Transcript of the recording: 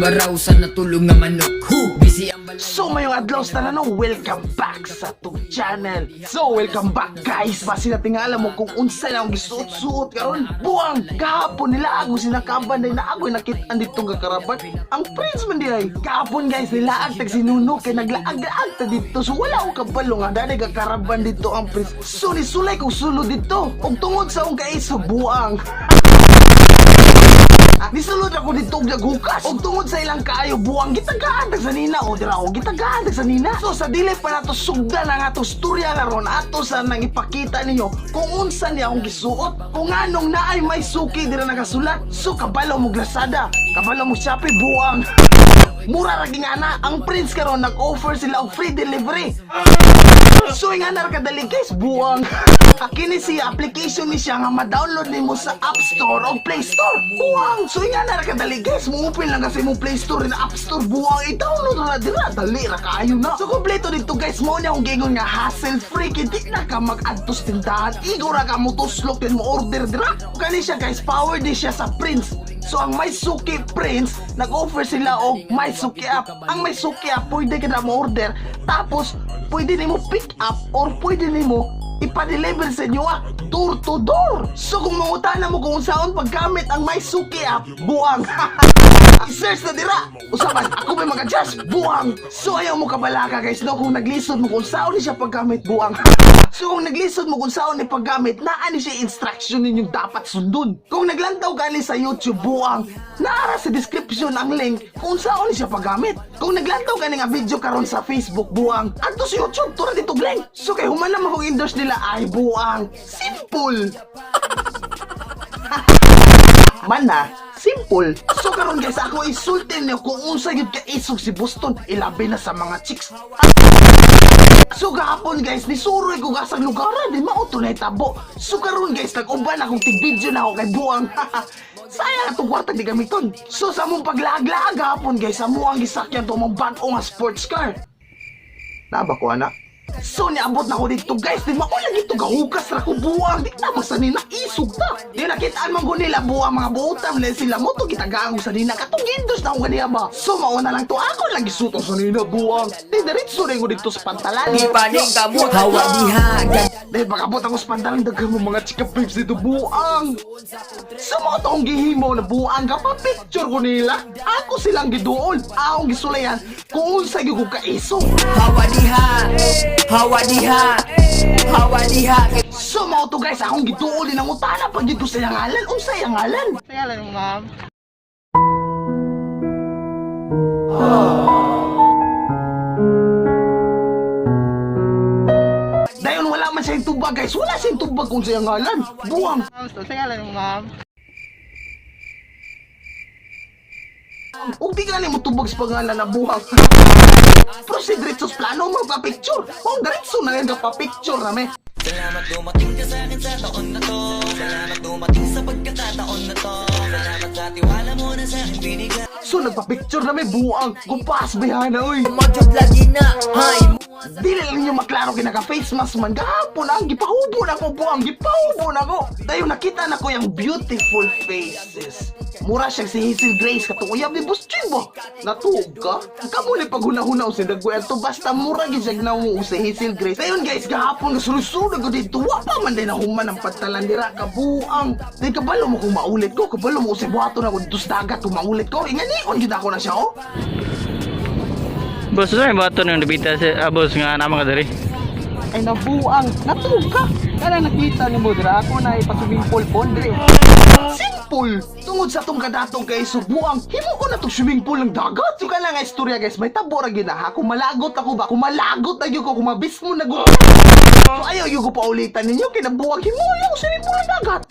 baraw sa natulog nga manok. Busy ang balay. So mayong adlaw sa no, welcome back sa tong channel. So welcome back guys. Basi na tingala mo kung unsa na ang gisuot-suot karon. Buang gahapon nila ako sinakaban na ako nakit-an ditong kakaraban. Ang prince man diay. Gahapon guys nilaag tag sinuno kay naglaag-laag ta dito. So wala ko kabalo nga dali kakaraban dito ang prince. So nisulay kong sulod dito. Og tungod sa akong kaiso buang. Nisulod ako dito og naghukas. Og tungod sa ilang kaayo buang gitagaan sa nina o dira o gitagaan sa nina. So sa dili pa nato sugdan ang atong storya karon ato sa nang ipakita ninyo kung unsa niya akong gisuot. Kung anong naay may suki dira nakasulat. So kabalo mo Lazada, kabalo mo Shopee buang. Mura ra gingana ang prince karon nag-offer sila og free delivery. So nga na kadali guys buang. Kini siya application ni siya nga ma-download nimo sa App Store o Play Store. Buang. So nga na kadali guys mo open lang kasi mo Play Store na App Store buang. I-download na dira dali ra kaayo na. So kompleto dito guys mo na akong gingon nga hassle free kiti na ka mag-add to tindahan. Igo ra ka mo tuslok din mo order dira. Kani siya guys power di siya sa Prince. So ang may suki Prince, nag-offer sila og may suki app. Ang may suki app, pwede ka na mo-order. Tapos, pwede nimo pick up or pwede nimo ipa-deliver sa inyo door to door. So kung mangutana mo kung saan paggamit ang may suki app, buang. I-search na dira. Usapan, ako may mag-adjust, buang. So ayaw mo kabalaka guys, no? Kung naglisod mo kung saan siya paggamit, buang. So kung naglisod mo kung saan ni paggamit, naani siya instruction ninyong dapat sundon. Kung naglantaw ka sa YouTube, buang, naara sa description ang link kung saan siya paggamit. Kung naglantaw ka nga video karon sa Facebook, buang, adto sa YouTube, tura dito link. So kay human naman kung endorse nila, ay buang. Simple. Mana, simple. So karon guys, ako isultin niyo kung unsa gyud ka isog si Boston, ilabi na sa mga chicks. So gahapon guys, nisuroy ko gasang lugaran, di mauto na itabo. So karon guys, nag-uban akong tig-video na ako kay buang. Sayang itong kwarta di gamiton. So sa mong paglaag-laag gahapon guys, sa muang gisakyan to mong bago nga sports car. Naba ko anak? So niabot na ko dito guys, di maulang ito gahugas ra ko buang. Di na masanina isog ta. Di nakitaan man ko nila buang mga buotang na sila mo to gitagaan ko sa nina. Katong gindos na ako ganiya ba? So mauna lang to ako lang gisutong sa nina buang. Di diretso rin ko dito sa pantalan. Di pa ning gamot. Hawa diha. Di pagabot ako sa pantalan daghan mo mga chika babes dito buang. So mga tong gihimo na buang ka pa picture ko nila. Ako silang giduol. Akong gisulayan kung unsa gyud ko kaiso. Hawa diha. Hawa diha. Hawa diha. So mga to guys, akong gituulin ang utana pag dito sa yangalan. Unsa yangalan? Sa ngalan mo, ma'am. Dayon wala man siyang tubag guys. Wala siyang tubag kung sa yangalan. Buwang. Sa ngalan mo, ma'am. Huwag di ka mo tubag sa pangalan na buwang. Proceed dito sa plano magpa-picture. Huwag diretso na yan kapapicture namin. Salamat dumating ka sa akin sa taon na to. Salamat dumating sa pagkakataon na to. Salamat sa tiwala mo na sa akin binigay. So nagpa-picture namin buwang. Kumpas bayana oy. Majud lagi na. Hay. Dili lang nyo maklaro kinaka-face mask man. Gahapon ang gipahubo na ko buwang. Gipahubo na ko. Dayo nakita na ko yung beautiful faces. Mura siyang si Hazel Grace katunguyab ni Boss Chibo. Natuog ka? Kamu ni paghuna-huna o sinagwayan to basta mura gisag na mo si Hazel Grace. Dayon guys, gahapon nasulusod ko dito. Wapa man din na human ang pantalan dira kabuang. Di kabalo mo kung maulit ko. Kabalo mo si buhato na ko dito sa dagat kung maulit ko. Ingani-on gid ako na siya oh. Boss, ano yung bato nung nabita sa boss nga naman ka dari? Ay nabuang. Natuog ka. Kaya nakita ni mo, dira ako na ipasubing pool pondre. Simple! Tungod sa tong kadatong kay subuang, himo ko na tong swimming pool ng dagat. So ka lang nga istorya guys, may tabo ra ginaha. Kung malagot ako ba? Kung malagot na yun ko, kung mabis mo na So ayaw yun ko pa ulitan ninyo, kinabuang himo yung swimming pool ng dagat.